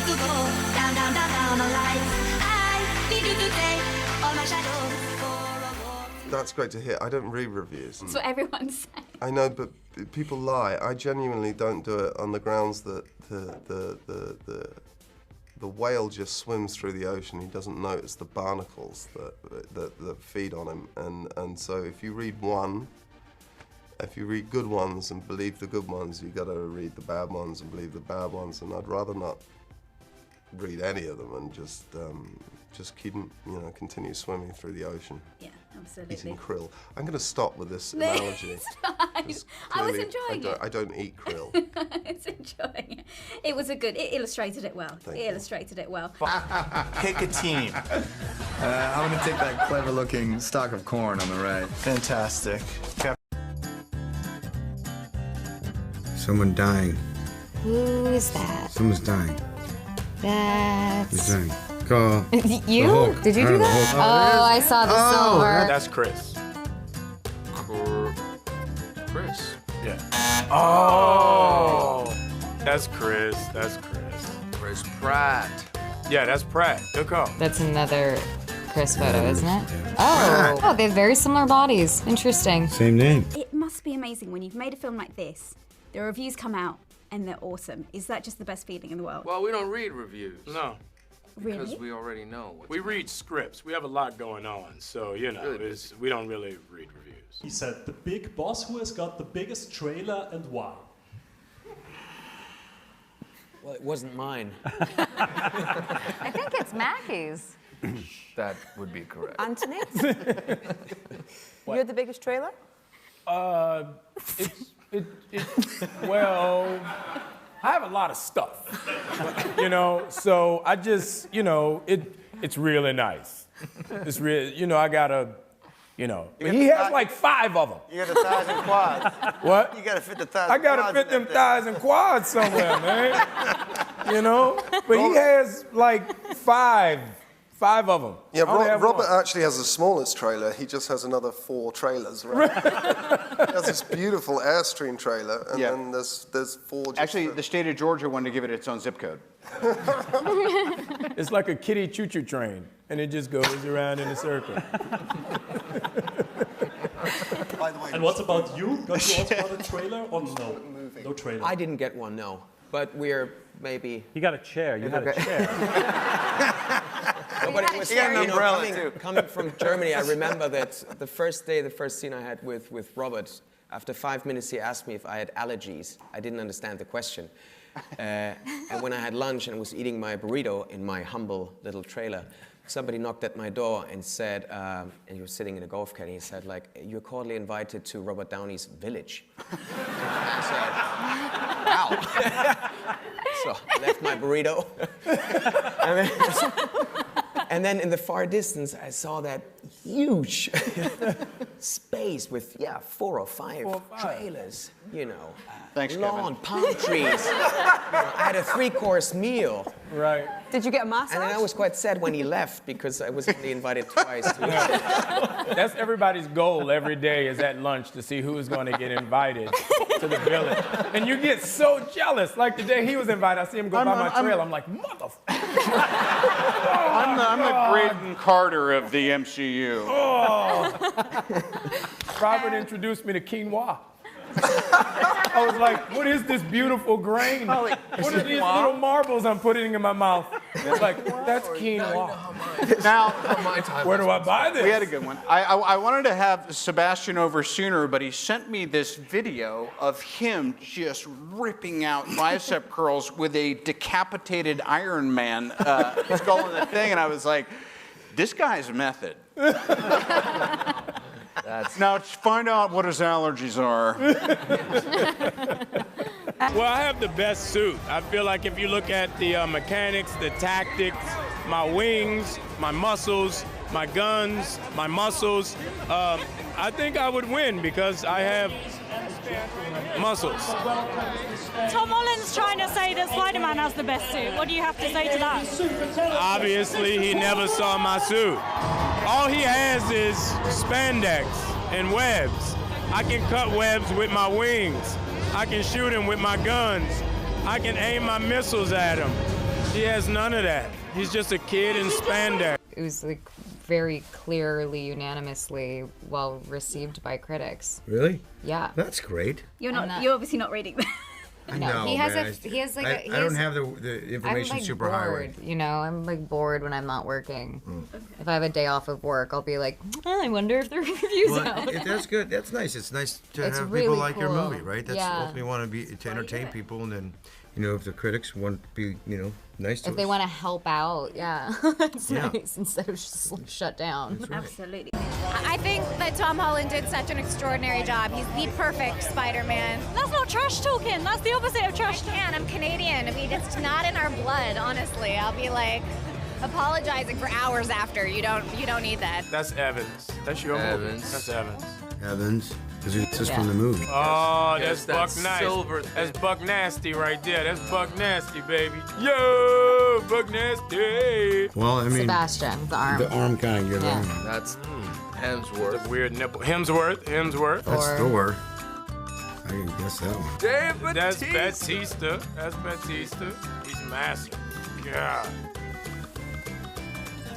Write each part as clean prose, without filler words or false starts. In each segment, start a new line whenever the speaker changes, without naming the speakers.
to go down, down, down, down a light. I need you to take all my shadows for a walk.
That's great to hear. I don't read reviews.
That's what everyone's saying.
I know, but people lie. I genuinely don't do it on the grounds that the whale just swims through the ocean. He doesn't notice the barnacles that feed on him. And so if you read good ones and believe the good ones, you got to read the bad ones and believe the bad ones. And I'd rather not read any of them and just keep, continue swimming through the ocean.
Yeah, absolutely.
Eating krill. I'm going to stop with this analogy.
It's fine. I was enjoying it.
I don't eat krill.
It's enjoying it. It was it illustrated it well.
Thank you.
Illustrated it well.
Pick a team.
I'm gonna take that clever-looking stalk of corn on the right.
Fantastic.
Someone dying.
Who is that?
Someone's dying. Who's
That's...
dying? Call.
You?
The Hulk.
Did you do
I don't know,
that?
the Hulk.
Oh, I saw the silver.
That's Chris.
Chris?
Yeah. Oh! That's Chris. That's Chris.
Chris Pratt.
Yeah, that's Pratt. Good call.
That's another Chris photo, isn't it? Oh, they have very similar bodies. Interesting.
Same name.
It must be amazing when you've made a film like this. The reviews come out and they're awesome. Is that just the best feeling in the world?
Well, we don't read reviews.
No.
Because
Really?
we already know what's
We read scripts. We have a lot going on, so, we don't really read reviews.
He said, the big boss who has got the biggest trailer and why?
Well, it wasn't mine.
I think it's Mackie's.
That would be correct.
Anthony? You're the biggest trailer?
Well, I have a lot of stuff, so I just, it's really nice. It's really, I gotta, but he has like 5 of them.
You got the thighs and quads.
What?
You gotta fit the thighs.
I
and
gotta
quads
fit
in
them
that
thighs and quads somewhere, man. But he has like 5 of them.
Yeah,
I only have
Robert
one.
actually has the smallest trailer. He just has another 4 trailers, right? He has this beautiful Airstream trailer, and then there's 4. Just
Actually, the state of Georgia wanted to give it its own zip code.
It's like a kiddie choo-choo train, and it just goes around in a circle.
By the way,
And what about you? Got you also got a trailer or no? No trailer.
I didn't get one, no. But we're maybe...
You got a chair. You had a chair.
No, but it was, coming from Germany, I remember that the first scene I had with Robert, after 5 minutes he asked me if I had allergies. I didn't understand the question. And when I had lunch and was eating my burrito in my humble little trailer, somebody knocked at my door and said, and he was sitting in a golf cart, and he said, like, you're cordially invited to Robert Downey's village. I said, wow. So I left my burrito. And then in the far distance, I saw that huge space with, 4 or 5 trailers,
Thanks,
lawn, palm trees. I had a 3-course meal.
Right.
Did you get a massage?
And then I was quite sad when he left because I was only invited twice.
That's everybody's goal every day is at lunch to see who is going to get invited to the village. And you get so jealous. Like the day he was invited, I see him go by my trail. I'm like, motherfucker.
I'm the Graydon Carter of the MCU.
Robert introduced me to quinoa. I was like, what is this beautiful grain? What are these little marbles I'm putting in my mouth? Like, that's quinoa.
Now,
where do I buy this?
We had a good one. I wanted to have Sebastian over sooner, but he sent me this video of him just ripping out bicep curls with a decapitated Ironman skull in the thing, and I was like, this guy's a method. Now let's find out what his allergies are.
Well, I have the best suit. I feel like if you look at the mechanics, the tactics, my wings, my muscles, my guns, my muscles, I think I would win because I have muscles.
Tom Holland's trying to say that Spider-Man has the best suit. What do you have to say to that?
Obviously, he never saw my suit. All he has is spandex and webs. I can cut webs with my wings. I can shoot him with my guns. I can aim my missiles at him. He has none of that. He's just a kid in spandex.
It was like very clearly, unanimously well received by critics.
Really?
Yeah.
That's great.
You're obviously not reading that.
No, he has
man.
he has like
I don't have the information
I'm like
super
bored,
high.
you know, I'm like bored when I'm not working. If I have a day off of work, I'll be like, I wonder if the review's out.
That's good. That's nice. It's nice to
It's
have
really
people like your
cool.
movie, right? That's
Yeah.
ultimately want to be to entertain people, and then, you know, if the critics want to be, you know, nice to
If
us.
they want to help out, yeah, that's
Yeah.
nice instead of just shut down.
Absolutely.
I think that Tom Holland did such an extraordinary job. He's the perfect Spider-Man.
That's not trash talking. That's the opposite of trash talking.
I'm Canadian. I mean, it's not in our blood, honestly. I'll be like apologizing for hours after. You don't need that.
That's Evans. That's your movie.
Evans.
That's Evans.
Evans, because it's just from the movie.
Oh,
Yes,
that's
that
Buck Nice.
silver
That's Buck Nasty right there. That's Buck Nasty, baby. Yo, Buck Nasty.
Well, I mean,
Sebastian, the arm.
The arm kind of gives
Yeah.
him.
That's Hemsworth.
That's a weird nipple. Hemsworth.
That's Thor. I didn't guess that one.
Dave
That's
Bautista.
Batista. He's massive. God.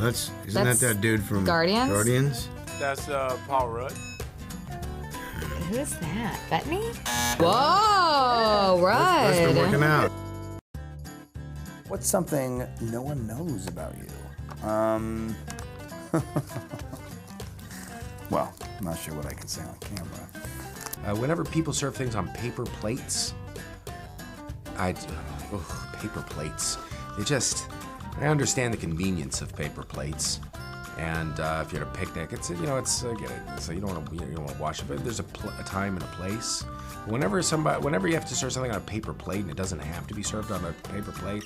Isn't
That's
that dude from
Guardians?
Guardians?
That's Paul Rudd.
Who is that? Bettany? Whoa, right.
That's been working out.
What's something no one knows about you? Well, I'm not sure what I can say on camera.
Whenever people serve things on paper plates, paper plates. I understand the convenience of paper plates, and if you're at a picnic, I get it. So you don't want to wash it, but there's a time and a place. Whenever you have to serve something on a paper plate and it doesn't have to be served on a paper plate,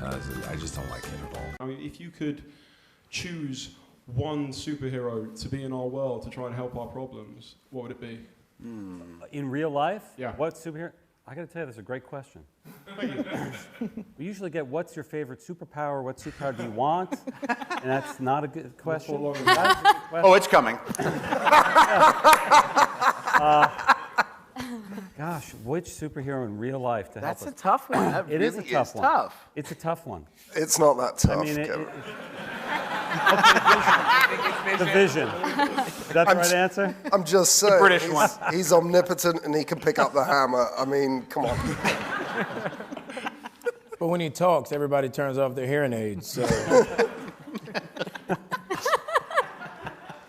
I just don't like it at all.
I mean, if you could choose one superhero to be in our world to try and help our problems, what would it be?
In real life?
Yeah.
What superhero? I got to tell you, that's a great question. We usually get, what's your favorite superpower? What superpower do you want? And that's not a good question. That is a good question.
Oh, it's coming.
Gosh, which superhero in real life to help us?
That's a tough one. That
It is a
really
tough
is
one.
tough.
It's a tough one.
It's not that tough,
I mean,
Kevin.
the vision. Is that the right answer?
I'm just saying.
British
he's,
one.
He's omnipotent and he can pick up the hammer. I mean, come on.
But when he talks, everybody turns off their hearing aids. So.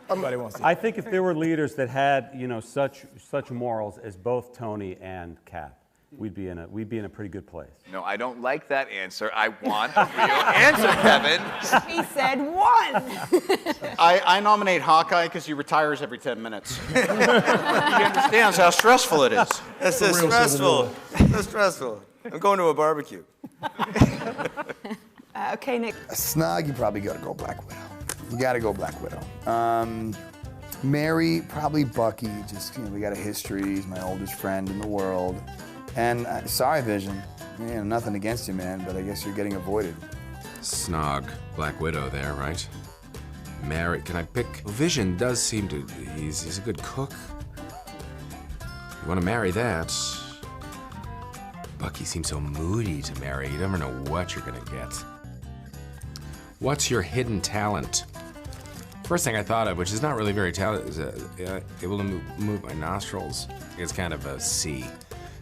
Everybody wants to.
I think if there were leaders that had, such morals as both Tony and Cap, we'd be in a pretty good place.
No, I don't like that answer. I want a real answer, Kevin.
He said one.
I nominate Hawkeye because he retires every 10 minutes. He understands how stressful it is.
That's so stressful. So stressful. I'm going to a barbecue.
Okay, Nick.
A snug, you probably gotta go Black Widow. You gotta go Black Widow. Mary, probably Bucky. Just, we got a history. He's my oldest friend in the world. And sorry, Vision. Nothing against you, man, but I guess you're getting avoided.
Snog, Black Widow there, right? Mary, can I pick? Vision does seem to, he's a good cook. You want to marry that. Bucky seems so moody to marry. You never know what you're gonna get. What's your hidden talent? First thing I thought of, which is not really very talented, is able to move my nostrils. It's kind of a C.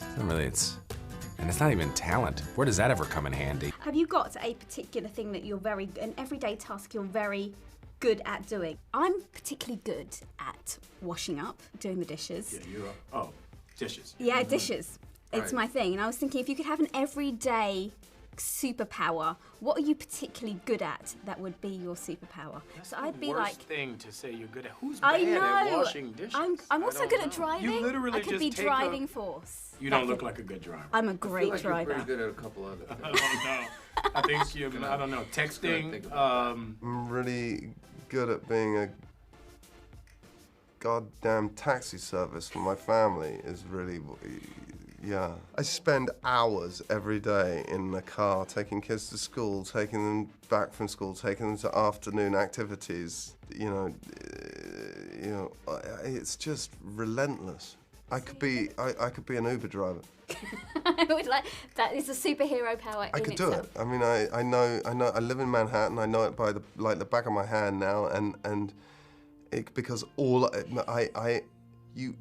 It's not really, and it's not even talent. Where does that ever come in handy?
Have you got a particular thing that you're an everyday task you're very good at doing? I'm particularly good at washing up, doing the dishes.
Yeah, dishes.
Yeah, dishes. It's
Right.
my thing. And I was thinking, if you could have an everyday superpower, what are you particularly good at that would be your superpower? So I'd be
Worst
like,
thing to say you're good at. Who's
I
bad at
know.
washing dishes?
I'm also good at driving.
You literally
I could
just
be
take
driving force.
You don't look like a good driver.
I'm a great
I feel like
driver.
You're pretty good at a couple other things.
I don't know. I think you're, I don't know, texting.
I'm really good at being a goddamn taxi service for my family is really, yeah. I spend hours every day in the car taking kids to school, taking them back from school, taking them to afternoon activities. It's just relentless. I could be an Uber driver.
I would like that is a superhero power.
I
in
could do
itself.
it. I mean, I know. I live in Manhattan. I know it by the back of my hand now, and because all you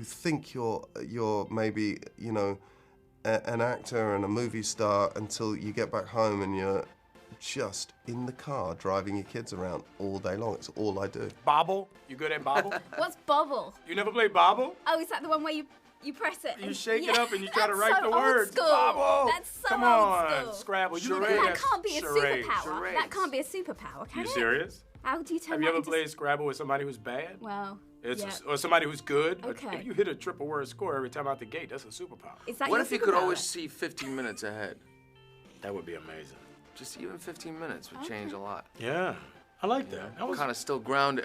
think you're maybe an actor and a movie star until you get back home and you're just in the car driving your kids around all day long. It's all I do.
Bobble? You good at bobble?
What's bobble?
You never played bobble?
Oh, is that the one where you press it?
You shake it up and you try to write the
Old
words.
school.
Bobble.
That's so
Come
old
on,
school.
Scrabble. You
That can't be a
charades.
superpower. That can't be a superpower, can
You
it?
serious?
How do you tell
Have you ever played Scrabble with somebody who's bad?
Well,
Or somebody who's good?
Okay.
If you hit a triple word score every time out the gate, that's a superpower.
Is that
What
your
if you could
superpower?
always see 15 minutes ahead?
That would be amazing.
Just even 15 minutes would change a lot.
Yeah, I like that. That was
kind of still a grounded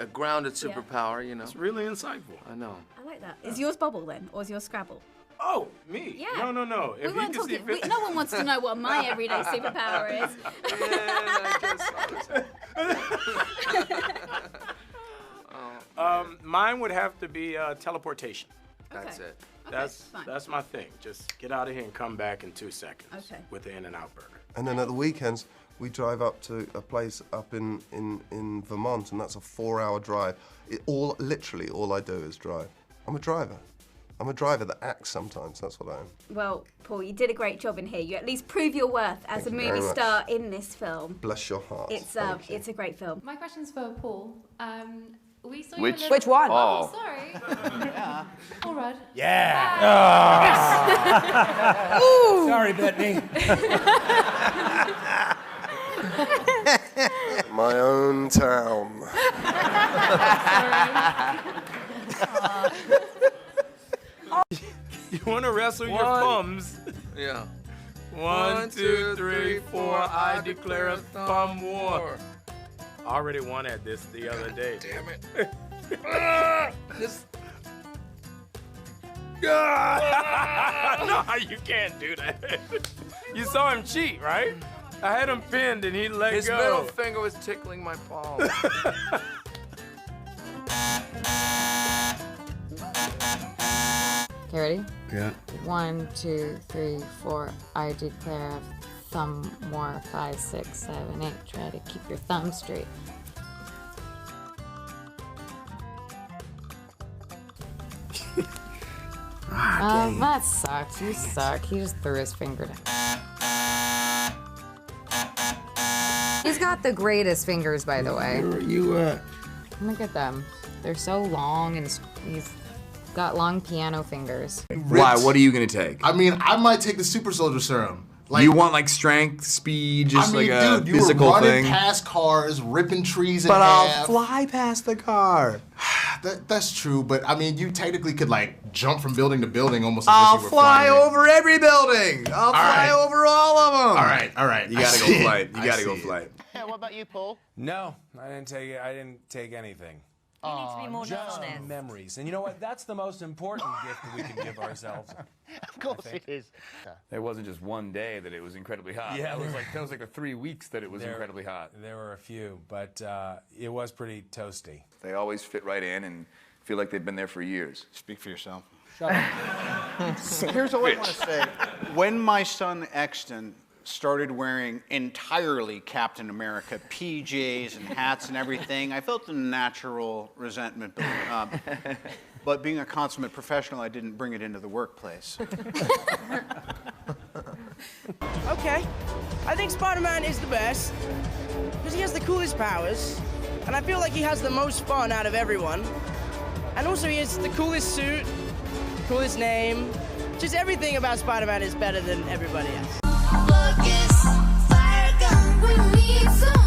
superpower, you know.
It's really insightful.
I know.
I like that. Is yours bobble then, or is yours Scrabble?
Oh, me?
Yeah.
No.
We weren't talking. No one wants to know what my everyday superpower is.
Mine would have to be teleportation.
That's it.
That's my thing. Just get out of here and come back in 2 seconds.
Okay.
With the In-N-Out burger.
And then at the weekends, we drive up to a place up in Vermont, and that's a 4-hour drive. Literally all I do is drive. I'm a driver. I'm a driver that acts sometimes. That's what I am.
Well, Paul, you did a great job in here. You at least prove your worth as
Thank
a
you
movie
very much.
star in this film.
Bless your heart.
It's a great film.
My question's for Paul. We saw
Which-
you
Which one?
Oh,
Oh.
sorry. Paul Rudd.
Yeah.
Ooh.
Sorry, Bettany.
My own town.
You want to wrestle your thumbs?
Yeah.
1, 2, 3, 4. I declare a thumb war. I already won at this the other day.
Damn it.
No, you can't do that. You saw him cheat, right? I had him pinned and he let
His
go.
middle finger was tickling my palm.
Okay, ready?
Yeah.
1, 2, 3, 4. I declare a thumb war. 5, 6, 7, 8. Try to keep your thumb straight. That sucks. You suck. He just threw his finger down. He's got the greatest fingers, by the way. Look at them. They're so long, and he's got long piano fingers.
Why? What are you gonna take?
I mean, I might take the super soldier serum.
You want like strength, speed, just
I mean,
like a
dude, you
physical
were running
thing.
past cars, ripping trees in
But
half.
I'll fly past the car.
That's true, but I mean, you technically could like jump from building to building almost as
I'll
if you were
fly
flying.
over every building. I'll fly over all of them.
All right.
You gotta go flight. You gotta go flight.
Yeah, what about you, Paul?
No, I didn't take anything.
You need to be more
Just
honest.
memories. And you know what? That's the most important gift that we can give ourselves.
Of course it is.
There wasn't just one day that it was incredibly hot.
Yeah,
that was like the 3 weeks that it was incredibly hot.
There were a few, but it was pretty toasty.
They always fit right in and feel like they've been there for years.
Speak for yourself.
Shut up.
Here's all I want to say. When my son Exton started wearing entirely Captain America PJs and hats and everything, I felt a natural resentment building up. But being a consummate professional, I didn't bring it into the workplace.
Okay, I think Spider-Man is the best because he has the coolest powers, and I feel like he has the most fun out of everyone. And also he has the coolest suit, coolest name. Just everything about Spider-Man is better than everybody else.
Focus, fire gun, we need some